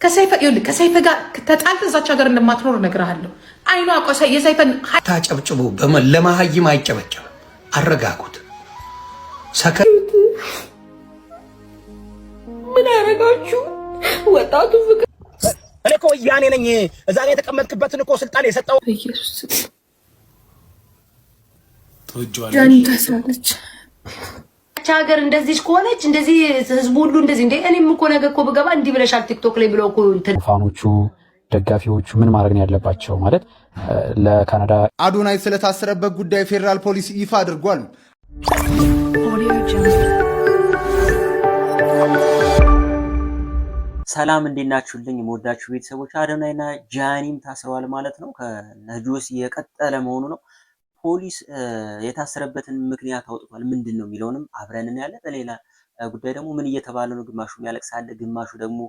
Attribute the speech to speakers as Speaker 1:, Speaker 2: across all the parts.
Speaker 1: ከሰይፈ ጋር ተጣልተ እዛች ሀገር እንደማትኖር እነግርሃለሁ። አይኗ ቆሰ የሰይፈን ታጨብጭቡ ለማሃይም አይጨበጨብም። አረጋጉት።
Speaker 2: ምን አረጋችሁ? ወጣቱ ፍቅር
Speaker 3: እኔ እኮ ያኔ ነኝ። እዛ ላይ የተቀመጥክበትን እኮ ስልጣን የሰጠው
Speaker 1: ኢየሱስ
Speaker 4: ተወጇለች።
Speaker 5: ሀገር እንደዚህ ከሆነች እንደዚህ ህዝቡ ሁሉ እንደዚህ እንደ እኔም እኮ ነገ እኮ ብገባ እንዲህ ብለሻል ቲክቶክ ላይ ብለው እኮ
Speaker 6: ፋኖቹ ደጋፊዎቹ ምን ማድረግ ነው ያለባቸው? ማለት ለካናዳ
Speaker 7: አዶናይ ስለታሰረበት ጉዳይ ፌደራል ፖሊስ ይፋ አድርጓል።
Speaker 8: ሰላም እንዴት ናችሁልኝ? የምወዳችሁ ቤተሰቦች አዶናይና ጃኒም ታስረዋል ማለት ነው። ከነጆስ የቀጠለ መሆኑ ነው። ፖሊስ የታሰረበትን ምክንያት አውጥቷል። ምንድን ነው የሚለውንም አብረን እናያለን። በሌላ ጉዳይ ደግሞ ምን እየተባለ ነው? ግማሹ ያለቅሳል፣ ግማሹ ደግሞ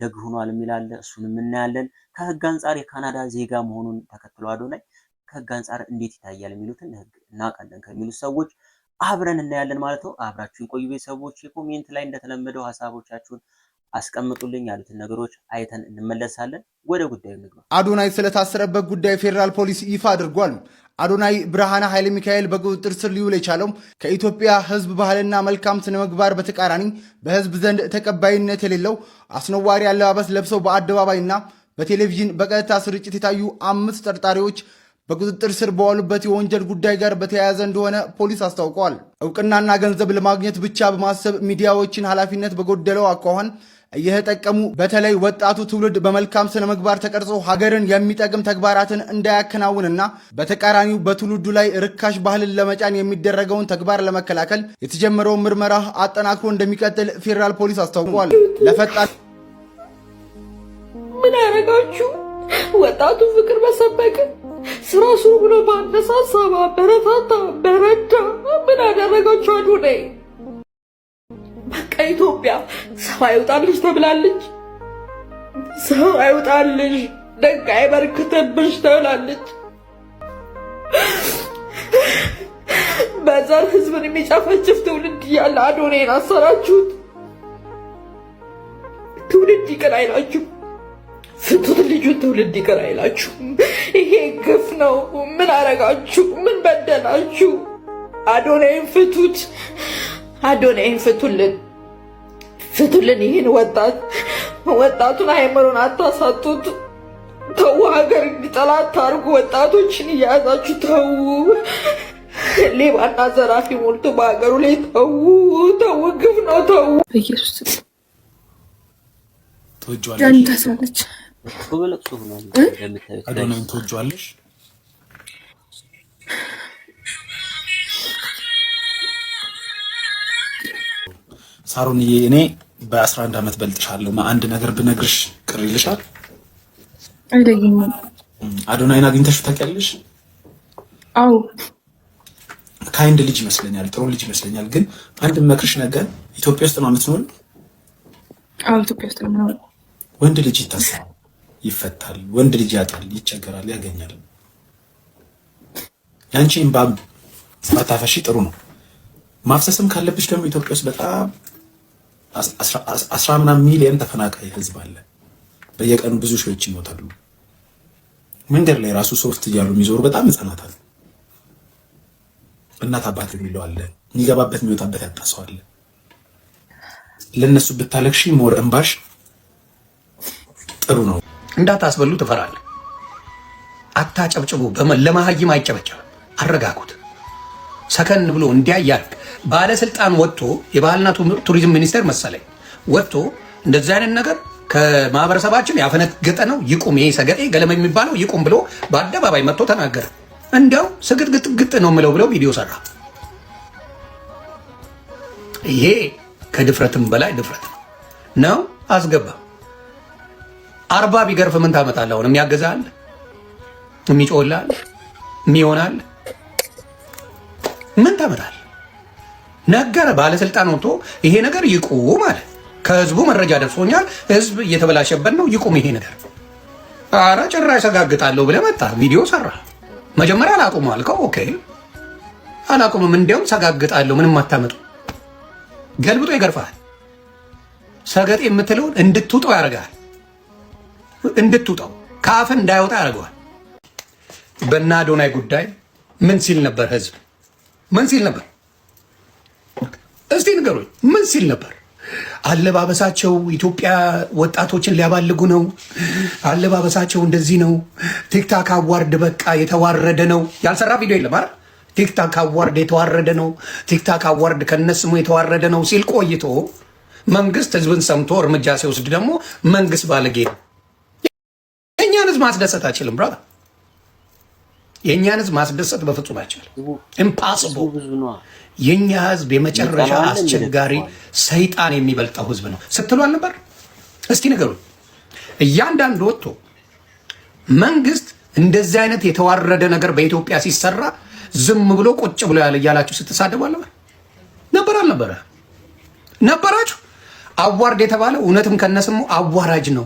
Speaker 8: ደግ ሆኗል የሚላል፣ እሱንም እናያለን። ከህግ አንጻር የካናዳ ዜጋ መሆኑን ተከትሎ አዶናይ ከህግ አንጻር እንዴት ይታያል የሚሉትን ህግ እናውቃለን ከሚሉት ሰዎች አብረን እናያለን ማለት ነው። አብራችሁን ቆዩ ቤተሰቦች። የኮሜንት ላይ እንደተለመደው ሀሳቦቻችሁን አስቀምጡልኝ። ያሉትን ነገሮች አይተን እንመለሳለን። ወደ ጉዳዩ እንግባ።
Speaker 7: አዶናይ ስለታሰረበት ጉዳይ ፌደራል ፖሊስ ይፋ አድርጓል። አዶናይ ብርሃነ ኃይለ ሚካኤል በቁጥጥር ስር ሊውል የቻለው ከኢትዮጵያ ህዝብ ባህልና መልካም ስነ ምግባር በተቃራኒ በህዝብ ዘንድ ተቀባይነት የሌለው አስነዋሪ አለባበስ ለብሰው በአደባባይና በቴሌቪዥን በቀጥታ ስርጭት የታዩ 5 ተጠርጣሪዎች በቁጥጥር ስር በዋሉበት የወንጀል ጉዳይ ጋር በተያያዘ እንደሆነ ፖሊስ አስታውቋል። እውቅናና ገንዘብ ለማግኘት ብቻ በማሰብ ሚዲያዎችን ኃላፊነት በጎደለው አኳኋን እየተጠቀሙ በተለይ ወጣቱ ትውልድ በመልካም ስነ ምግባር ተቀርጾ ሀገርን የሚጠቅም ተግባራትን እንዳያከናውንና በተቃራኒው በትውልዱ ላይ ርካሽ ባህልን ለመጫን የሚደረገውን ተግባር ለመከላከል የተጀመረውን ምርመራ አጠናክሮ እንደሚቀጥል ፌደራል ፖሊስ አስታውቋል። ለፈጣን
Speaker 2: ምን አረጋችሁ? ወጣቱ ፍቅር በሰበቀ ስራ ስሩ ብሎ ባነሳሳ በረታታ በረዳ ምን አደረጋችሁ? አዶናይ በቃ ኢትዮጵያ ሰው አይውጣልሽ ተብላለች። ሰው አይውጣልሽ ደግ አይበርክትብሽ ተብላለች። በዘር ህዝብን የሚጨፈጭፍ ትውልድ እያለ አዶናይን አሰራችሁት። ትውልድ ይቅር አይላችሁ። ፍቱት ልጁን፣ ትውልድ ይቅር አይላችሁ። ይሄ ግፍ ነው። ምን አረጋችሁ? ምን በደላችሁ? አዶናይን ፍቱት። አዶናይን ፍቱልን፣ ፍቱልን። ይህን ወጣቱን ሃይማኖን አታሳጡት። ተው፣ ሀገር እንዲጠላ አታርጉ። ወጣቶችን እያያዛችሁ ተው። ሌባና ዘራፊ ሞልቶ በሀገሩ ላይ ተው፣ ተው። ግፍ ነው። ተው።
Speaker 4: ኢየሱስ
Speaker 8: ተወጇለች።
Speaker 3: አዶናይን ተወጇለሽ? ሳሮንዬ እኔ በ11 ዓመት በልጥሻለሁ። አንድ ነገር ብነግርሽ ቅር ይልሻል?
Speaker 4: አይደለም።
Speaker 3: አዶናይን አግኝተሽ ታውቂያለሽ?
Speaker 4: አዎ።
Speaker 3: ካይንድ ልጅ ይመስለኛል፣ ጥሩ ልጅ ይመስለኛል። ግን አንድ መክርሽ ነገር ኢትዮጵያ ውስጥ ነው የምትኖር?
Speaker 4: አዎ፣ ኢትዮጵያ ውስጥ ነው የምኖር።
Speaker 3: ወንድ ልጅ ይታሰራል፣ ይፈታል። ወንድ ልጅ ያጣል፣ ይቸገራል፣ ያገኛል። ያንቺ እምባም ባታፈሺ ጥሩ ነው። ማፍሰስም ካለብሽ ደግሞ ኢትዮጵያ ውስጥ በጣም 10 ምናምን ሚሊዮን ተፈናቃይ ህዝብ አለ። በየቀኑ ብዙ ሺዎች ይሞታሉ። መንገድ ላይ ራሱ ሶፍት እያሉ የሚዞሩ በጣም ህጻናት አሉ። እናት አባት የሚለው አለ፣ የሚገባበት የሚወጣበት ያጣ ሰው አለ። ለነሱ ብታለቅሺ ሞር እንባሽ ጥሩ ነው።
Speaker 1: እንዳታስበሉ ትፈራለህ። አታጨብጭቡ። ለማሃይም አይጨበጨብም። አረጋጉት። ሰከን ብሎ እንዲያያል ባለስልጣን ወጥቶ የባህልና ቱሪዝም ሚኒስቴር መሰለኝ ወጥቶ እንደዚህ አይነት ነገር ከማህበረሰባችን ያፈነገጠ ነው፣ ይቁም፣ ይሄ ሰገጤ ገለመ የሚባለው ይቁም ብሎ በአደባባይ መጥቶ ተናገረ። እንዲያው ስግጥግጥ ነው የምለው ብለው ቪዲዮ ሰራ። ይሄ ከድፍረትም በላይ ድፍረት ነው። አስገባ 40 ቢገርፍ ምን ታመጣለህ? አሁን የሚያገዛል፣ የሚጮህላል፣ የሚሆናል ምን ታመጣለህ? ነገረ ባለስልጣን ወጥቶ ይሄ ነገር ይቁም አለ። ከህዝቡ መረጃ ደርሶኛል፣ ህዝብ እየተበላሸበት ነው፣ ይቁም ይሄ ነገር። አረ ጭራሽ ሰጋግጣለሁ ብለህ መጣ፣ ቪዲዮ ሰራ። መጀመሪያ አላቁም አልከው። ኦኬ አላቁምም፣ እንዲያውም ሰጋግጣለሁ፣ ምንም አታመጡ። ገልብጦ ይገርፋል። ሰገጤ የምትለውን እንድትውጠው ያደርጋል። እንድትውጣው ከአፍ እንዳይወጣ ያደርገዋል። በእነ አዶናይ ጉዳይ ምን ሲል ነበር? ህዝብ ምን ሲል ነበር? እስቲ ንገሩኝ፣ ምን ሲል ነበር? አለባበሳቸው ኢትዮጵያ ወጣቶችን ሊያባልጉ ነው፣ አለባበሳቸው እንደዚህ ነው፣ ቲክታክ አዋርድ በቃ የተዋረደ ነው። ያልሰራ ቪዲዮ የለም አይደል? ቲክታክ አዋርድ የተዋረደ ነው፣ ቲክታክ አዋርድ ከነስሙ የተዋረደ ነው ሲል ቆይቶ መንግስት ህዝብን ሰምቶ እርምጃ ሲወስድ ደግሞ መንግስት ባለጌ ነው። የእኛን ህዝብ ማስደሰት አይችልም ብራ። የእኛን ህዝብ ማስደሰት በፍጹም አይችልም። ኢምፓስብል። የእኛ ህዝብ የመጨረሻ አስቸጋሪ ሰይጣን የሚበልጠው ህዝብ ነው ስትሉ አልነበር? እስቲ ንገሩኝ። እያንዳንዱ ወጥቶ መንግስት እንደዚህ አይነት የተዋረደ ነገር በኢትዮጵያ ሲሰራ ዝም ብሎ ቁጭ ብሎ ያለ እያላችሁ ስትሳደቡ ነበር አልነበረ? ነበራችሁ። አዋርድ የተባለው እውነትም ከነስሙ አዋራጅ ነው፣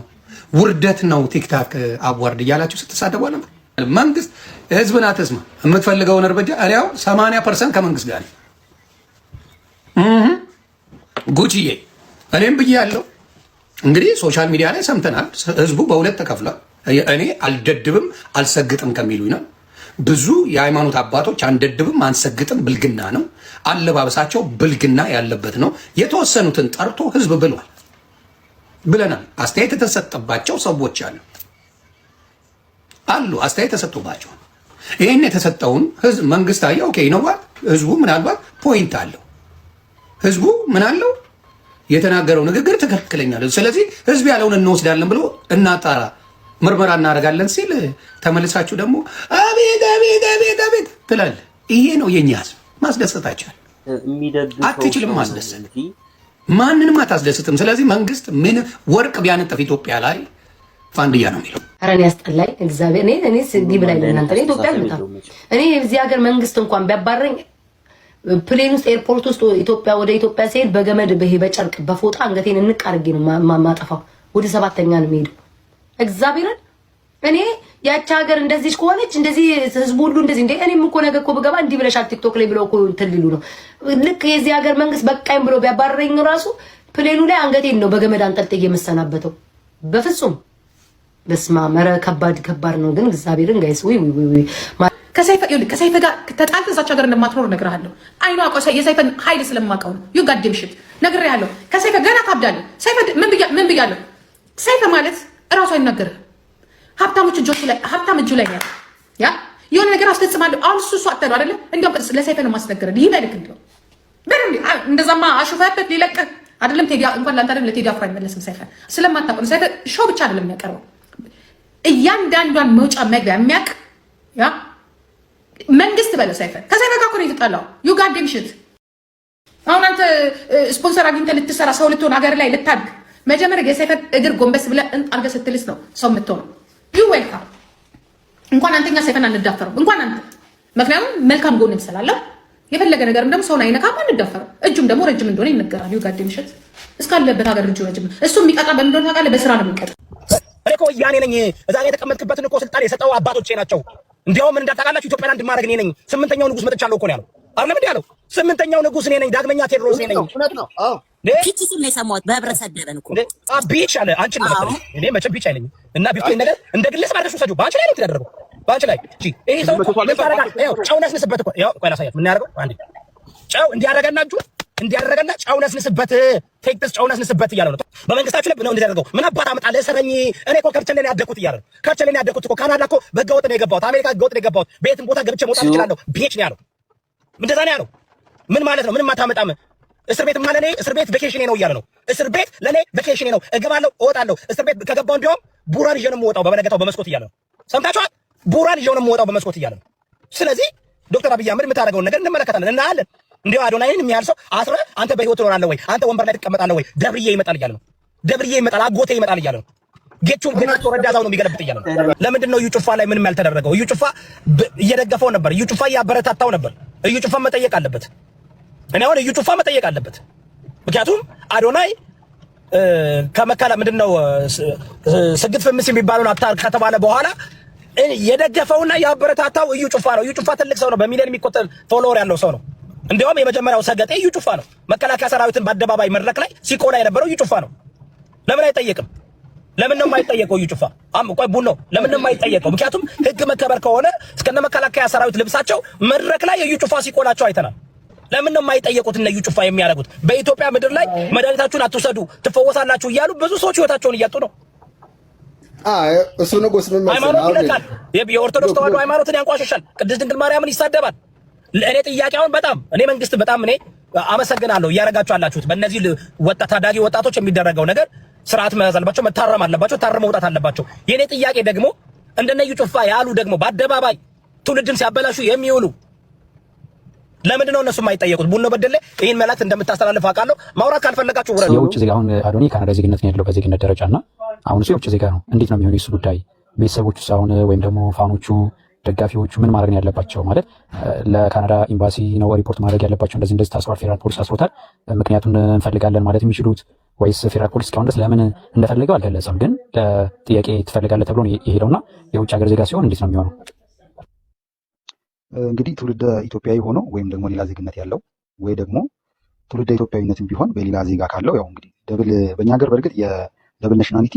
Speaker 1: ውርደት ነው፣ ቲክታክ አዋርድ እያላችሁ ስትሳደቡ ነበር። መንግስት ህዝብን አትስማ። የምትፈልገውን እርምጃ እኔው 80% ከመንግስት ጋር ጉቺዬ እኔም ብዬ ያለው እንግዲህ ሶሻል ሚዲያ ላይ ሰምተናል። ህዝቡ በሁለት ተከፍሏል። እኔ አልደድብም አልሰግጥም ከሚሉኝ ነው። ብዙ የሃይማኖት አባቶች አንደድብም አንሰግጥም ብልግና ነው፣ አለባበሳቸው ብልግና ያለበት ነው። የተወሰኑትን ጠርቶ ህዝብ ብሏል ብለናል። አስተያየት የተሰጠባቸው ሰዎች አሉ አስተያየት ተሰጥቶባቸው ይህን የተሰጠውን ህዝብ መንግስት አየ። ኦኬ ይነዋል። ህዝቡ ምናልባት ፖይንት አለው። ህዝቡ ምን አለው? የተናገረው ንግግር ትክክለኛ ነው፣ ስለዚህ ህዝብ ያለውን እንወስዳለን ብሎ እናጣራ ምርመራ እናደርጋለን ሲል ተመልሳችሁ ደግሞ አቤት አቤት አቤት አቤት ትላለህ። ይሄ ነው የኛ ህዝብ። ማስደሰታችሁ አትችልም። ማስደሰት ማንንም አታስደስትም። ስለዚህ መንግስት ምን ወርቅ ቢያነጥፍ ኢትዮጵያ ላይ ፋንድያ ነው የሚለው።
Speaker 5: ኧረ እኔ ያስጠላኝ እግዚአብሔር። እኔ እንዲህ ብላኝ ለእናንተ ኢትዮጵያ አልመጣም። እኔ እዚህ ሀገር መንግስት እንኳን ቢያባረኝ ፕሌን ውስጥ ኤርፖርት ውስጥ ኢትዮጵያ ወደ ኢትዮጵያ ሲሄድ በገመድ በጨርቅ በፎጣ አንገቴን እንቅ አድርጌ ነው ማጠፋው። ወደ 7ኛ ነው የሚሄደው እግዚአብሔርን። እኔ ያቺ ሀገር እንደዚህ ከሆነች እንደዚህ ህዝቡ ሁሉ እንደዚህ እንደ እኔም እኮ ነገ እኮ ብገባ እንዲህ ብለሻል ቲክቶክ ላይ ብለው እኮ እንትን ሊሉ ነው። ልክ የዚህ ሀገር መንግስት በቃኝ ብሎ ቢያባረኝ ራሱ ፕሌኑ ላይ አንገቴን ነው በገመድ አንጠልጥዬ የምሰናበተው። በፍጹም በስማ መረ ከባድ ነው ግን እግዚአብሔርን ጋይስ ወይ
Speaker 9: ከሰይፈ ጋር ተጣልተህ እዛች ሀገር እንደማትኖር እነግርሃለሁ። አይኗ የሰይፈን ኃይል ስለማውቀው ነው። ዩ ጋድ ዴም ሽት ነግሬሃለሁ። ከሰይፈ ገና ታብዳለህ። ሰይፈ ምን ብያለሁ? ሰይፈ ማለት እራሱ አይናገርህ። ሀብታሞች ሀብታም እጁ ላይ ያለ ያ የሆነ ነገር አስፈጽማለሁ። አሁን እሱ አተሉ አይደለ? እንዲያውም ለሰይፈ ነው ማስነገረን። ይህ መልክ እንዲያውም በደንብ እንደዛማ አሹፈበት ሊለቅህ አይደለም። ቴዲ እንኳን ለአንተ አይደለም ለቴዲ አፍሮ አይመለስም። ሰይፈ ስለማታውቅ ነው። ሰይፈ ሾው ብቻ አይደለም የሚያቀርበው እያንዳንዷን መውጫ መግቢያ የሚያውቅ ያ መንግስት በለው። ሰይፈ ከሰይፈ ጋር እኮ ነው የተጣላው። ዩ ጋድ ዴም ሽት። አሁን አንተ ስፖንሰር አግኝተህ ልትሰራ ሰው ልትሆን ሀገር ላይ ልታድግ መጀመሪያ የሰይፈን እግር ጎንበስ ብለህ አድርገህ ስትልስ ነው ሰው የምትሆነው። ዩ ዌልካም። እንኳን አንተኛ ሰይፈን አንዳፈረው እንኳን አንተ፣ ምክንያቱም መልካም ጎንም ስላለው የፈለገ ነገርም ደግሞ ሰውን አይነካም፣ አንዳፈረው። እጁም ደግሞ ረጅም እንደሆነ ይነገራል። ዩ ጋድ ዴም ሽት። እስካለበት ሀገር እጁ ረጅም። እሱ የሚቀጣ በምን እንደሆነ ታውቃለህ? በስራ ነው የሚቀጣ።
Speaker 10: እኔ እኮ ያኔ ነኝ እዛ ላይ የተቀመጥክበትን እኮ ስልጣን የሰጠው አባቶቼ ናቸው። እንዲያውም እንዳታውቃላችሁ ኢትዮጵያን አንድ ማድረግ እኔ ነኝ። 8ኛው ንጉስ መጥቻለሁ እኮ ነው ያለው። አይደለም እንዴ ያለው? 8ኛው ንጉስ እኔ ነኝ። ዳግመኛ ቴዎድሮስ እኔ ነኝ። እውነት ነው። አዎ
Speaker 11: ቢች ሲል ነው የሰማሁት። በህብረት ሰደበን እኮ
Speaker 10: ቢች አለ። አንቺ ነው ማለት እኔ መቼም ቢች አይለኝም። እና ቢች ነገር እንደ ግለሰብ አድርገሽ ውሰጂው። በአንቺ ላይ ነው የተደረገው። በአንቺ ላይ እሺ። ይሄ ሰው ምን ታረጋለህ? ይኸው ጨው ነስንስበት እኮ ይኸው። ቆይ ላሳያት። ምን ያደርገው? አንዴ ጨው እንዲያደርገና እጁ እንዲያደርገና ጨው ነስንስበት፣ ቴክስ ጨው ነስንስበት እያለው ነው። በመንግስታችሁ ላይ ነው እንዲያደርገው። ምን አባት አመጣለህ? ሰረኝ። እኔ እኮ ከርቸሌ ነው ያደኩት እያለው ነው። ከርቸሌ ነው ያደኩት እኮ። ካናዳ እኮ በህገወጥ ነው የገባሁት። አሜሪካ ህገወጥ ነው የገባሁት። ቤትም ቦታ ገብቼ መውጣት እችላለሁ። ቢች ነው ያለው። እንደዛ ነው ያለው። ምን ማለት ነው? ምንም አታመጣም። እስር ቤት ማለት እስር ቤት ቬኬሽኔ ነው እያለ ነው። እስር ቤት ለኔ ቬኬሽኔ ነው። እገባለሁ፣ እወጣለሁ። እስር ቤት ከገባሁ እንዲያውም ቡራን ይዤ ነው የምወጣው በበነገታው በመስኮት እያለ ነው። ሰምታችኋል? ቡራን ይዤ ነው የምወጣው በመስኮት እያለ ነው። ስለዚህ ዶክተር አብይ አህመድ የምታደርገውን ነገር እንመለከታለን፣ እናያለን። እንዲያው አዶናይን የሚያህል ሰው አስረህ አንተ በህይወት ትኖራለህ ወይ? አንተ ወንበር ላይ ትቀመጣለህ ወይ? ደብርዬ ይመጣል እያለ ነው። ደብርዬ ይመጣል፣ አጎቴ ይመጣል እያለ ነው። ጌታቸው ረዳ እዛው ነው የሚገለብጥ እያለ ነው። ለምንድን ነው እዩ ጩፋ ላይ ምንም ያልተደረገው? እዩ ጩፋ እየደገፈው ነበር። እዩ ጩፋ እያበረታታው ነበር። እዩ ጩፋ መጠየቅ አለበት። እኔ አሁን እዩ ጩፋ መጠየቅ አለበት። ምክንያቱም አዶናይ ከመከላ ምንድነው ስግጥ ፍምስ የሚባለውን አታር ከተባለ በኋላ የደገፈውና ያበረታታው እዩ ጩፋ ነው። እዩ ጩፋ ትልቅ ሰው ነው። በሚሊዮን የሚቆጠር ፎሎወር ያለው ሰው ነው። እንዲያውም የመጀመሪያው ሰገጤ እዩ ጩፋ ነው። መከላከያ ሰራዊትን በአደባባይ መድረክ ላይ ሲቆላ የነበረው እዩ ጩፋ ነው። ለምን አይጠየቅም? ለምን ነው የማይጠየቀው? እዩ ጩፋ ቆይ ቡኖ ለምን ነው የማይጠየቀው? ምክንያቱም ህግ መከበር ከሆነ እስከነ መከላከያ ሰራዊት ልብሳቸው መድረክ ላይ እዩ ጩፋ ሲቆላቸው አይተናል። ለምን ነው የማይጠየቁት? እነ እዩ ጩፋ የሚያደርጉት በኢትዮጵያ ምድር ላይ መድኃኒታችሁን አትውሰዱ ትፈወሳላችሁ እያሉ ብዙ ሰዎች ህይወታቸውን እያጡ ነው።
Speaker 12: እሱ ንጉስ ምን
Speaker 10: ሃይማኖት ይነካል። የኦርቶዶክስ ተዋህዶ ሃይማኖትን ያንቋሽሻል። ቅድስት ድንግል ማርያምን ይሳደባል። እኔ ጥያቄውን በጣም እኔ መንግስት በጣም እኔ አመሰግናለሁ እያደረጋችሁ አላችሁት። በእነዚህ ታዳጊ ወጣቶች የሚደረገው ነገር ስርዓት መያዝ አለባቸው፣ መታረም አለባቸው፣ ታረም መውጣት አለባቸው። የኔ ጥያቄ ደግሞ እንደነ እዩ ጩፋ ያሉ ደግሞ በአደባባይ ትውልድን ሲያበላሹ የሚውሉ ለምንድን ነው እነሱ የማይጠየቁት? ቡኖ በደለ ይህን መልእክት እንደምታስተላልፍ አውቃለሁ። ማውራት ካልፈለጋችሁ ውረዱ።
Speaker 6: የውጭ ዜጋ አሁን አዶኒ ካናዳ ዜግነት ነው ያለው በዜግነት ደረጃና አሁን እሱ የውጭ ዜጋ ነው። እንዴት ነው የሚሆነው የሱ ጉዳይ? ቤተሰቦቹ አሁን ወይም ደግሞ ፋኖቹ ደጋፊዎቹ ምን ማድረግ ነው ያለባቸው? ማለት ለካናዳ ኤምባሲ ነው ሪፖርት ማድረግ ያለባቸው? እንደዚህ ታስሯል፣ ፌዴራል ፖሊስ አስሮታል፣ ምክንያቱን እንፈልጋለን ማለት የሚችሉት ወይስ ፌዴራል ፖሊስ እስካሁን ድረስ ለምን እንደፈለገው አልገለጸም። ግን ለጥያቄ ትፈልጋለህ ተብሎ ነው የሄደውና የውጭ ሀገር ዜጋ ሲሆን እንዴት ነው የሚሆነው?
Speaker 13: እንግዲህ ትውልደ ኢትዮጵያዊ ሆኖ ወይም ደግሞ ሌላ ዜግነት ያለው ወይ ደግሞ ትውልደ ኢትዮጵያዊነትም ቢሆን በሌላ ዜጋ ካለው ያው እንግዲህ ደብል በእኛ ሀገር በእርግጥ የደብል ናሽናሊቲ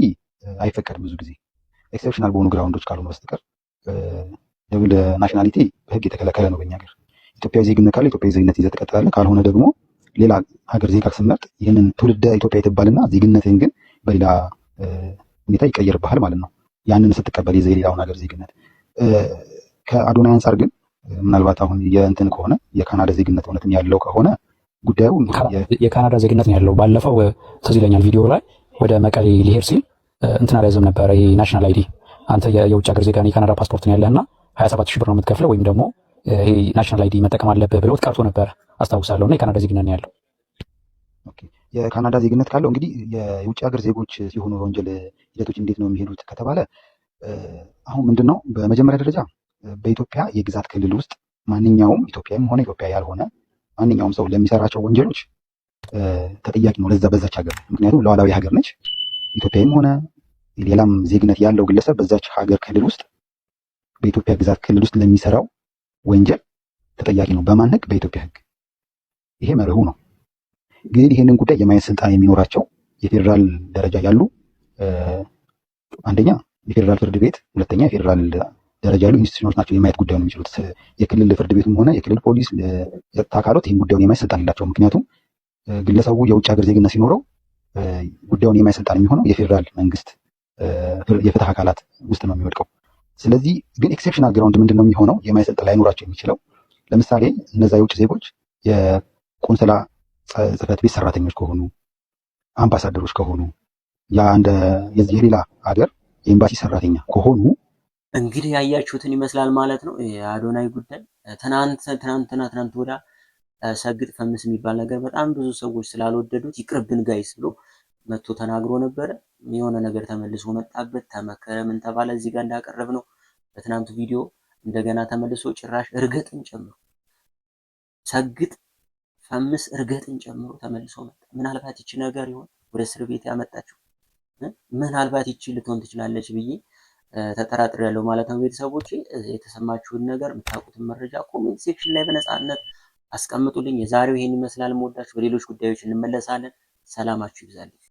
Speaker 13: አይፈቀድም ብዙ ጊዜ ኤክሴፕሽናል በሆኑ ግራውንዶች ካልሆነ በስተቀር ደብል ናሽናሊቲ በህግ የተከለከለ ነው በእኛ ሀገር። ኢትዮጵያዊ ዜግነት ካለ ኢትዮጵያዊ ዜግነት ይዘህ ትቀጥላለህ። ካልሆነ ደግሞ ሌላ ሀገር ዜጋ ስመርጥ ይህንን ትውልደ ኢትዮጵያ ትባልና ዜግነትህን ግን በሌላ ሁኔታ ይቀየርብሃል ማለት ነው። ያንን ስትቀበል የሌላውን ሀገር ዜግነት ከአዶናይ አንጻር ግን ምናልባት አሁን የእንትን ከሆነ የካናዳ ዜግነት እውነትም ያለው ከሆነ ጉዳዩ
Speaker 6: የካናዳ ዜግነት ነው ያለው። ባለፈው ትዝ ይለኛል ቪዲዮ ላይ ወደ መቀሌ ሊሄድ ሲል እንትን አልያዘም ነበረ። ይሄ ናሽናል አይዲ አንተ የውጭ ሀገር ዜጋ የካናዳ ፓስፖርት ነው ያለህና 27,000 ብር ነው የምትከፍለው ወይም ደግሞ ይሄ ናሽናል አይዲ መጠቀም አለብህ ብለውት ቀርቶ ነበረ አስታውሳለሁ። እና የካናዳ ዜግነት ነው ያለው።
Speaker 13: የካናዳ ዜግነት ካለው እንግዲህ የውጭ ሀገር ዜጎች ሲሆኑ ወንጀል ሂደቶች እንዴት ነው የሚሄዱት ከተባለ አሁን ምንድነው በመጀመሪያ ደረጃ በኢትዮጵያ የግዛት ክልል ውስጥ ማንኛውም ኢትዮጵያም ሆነ ኢትዮጵያ ያልሆነ ማንኛውም ሰው ለሚሰራቸው ወንጀሎች ተጠያቂ ነው ለዛ በዛች ሀገር። ምክንያቱም ሉዓላዊ ሀገር ነች። ኢትዮጵያም ሆነ ሌላም ዜግነት ያለው ግለሰብ በዛች ሀገር ክልል ውስጥ በኢትዮጵያ ግዛት ክልል ውስጥ ለሚሰራው ወንጀል ተጠያቂ ነው። በማን ህግ? በኢትዮጵያ ህግ። ይሄ መርሁ ነው። ግን ይሄንን ጉዳይ የማየት ስልጣን የሚኖራቸው የፌዴራል ደረጃ ያሉ አንደኛ የፌዴራል ፍርድ ቤት፣ ሁለተኛ የፌዴራል ደረጃ ያሉ ኢንስቲትዩሽኖች ናቸው የማየት ጉዳዩን የሚችሉት። የክልል ፍርድ ቤቱም ሆነ የክልል ፖሊስ፣ የጸጥታ አካላት ይህን ጉዳዩን የማየት ስልጣን የላቸውም። ምክንያቱም ግለሰቡ የውጭ ሀገር ዜግነት ሲኖረው ጉዳዩን የማየት ስልጣን የሚሆነው የፌዴራል መንግስት የፍትህ አካላት ውስጥ ነው የሚወድቀው። ስለዚህ ግን ኤክሴፕሽናል ግራውንድ ምንድን ነው የሚሆነው የማየት ስልጣን ላይኖራቸው የሚችለው ለምሳሌ እነዛ የውጭ ዜጎች የቆንስላ ጽህፈት ቤት ሰራተኞች ከሆኑ፣ አምባሳደሮች ከሆኑ፣ የሌላ ሀገር የኤምባሲ ሰራተኛ ከሆኑ
Speaker 8: እንግዲህ ያያችሁትን ይመስላል ማለት ነው። የአዶናይ ጉዳይ ትናንት ወዳ ሰግጥ ፈምስ የሚባል ነገር በጣም ብዙ ሰዎች ስላልወደዱት ይቅርብን ጋይስ ብሎ መጥቶ ተናግሮ ነበረ። የሆነ ነገር ተመልሶ መጣበት፣ ተመከረ፣ ምን ተባለ። እዚህ ጋር እንዳቀረብ ነው በትናንቱ ቪዲዮ እንደገና ተመልሶ ጭራሽ እርገጥን ጨምሮ ሰግጥ ፈምስ እርገጥን ጨምሮ ተመልሶ መጣ። ምናልባት ይቺ ነገር ይሆን ወደ እስር ቤት ያመጣችው? ምናልባት ይቺ ልትሆን ትችላለች ብዬ ተጠራጥሬ ያለው ማለት ነው። ቤተሰቦቼ የተሰማችሁን ነገር የምታውቁትን መረጃ ኮሜንት ሴክሽን ላይ በነፃነት አስቀምጡልኝ። የዛሬው ይሄን ይመስላል። የምወዳችሁ በሌሎች ጉዳዮች እንመለሳለን። ሰላማችሁ ይብዛልኝ።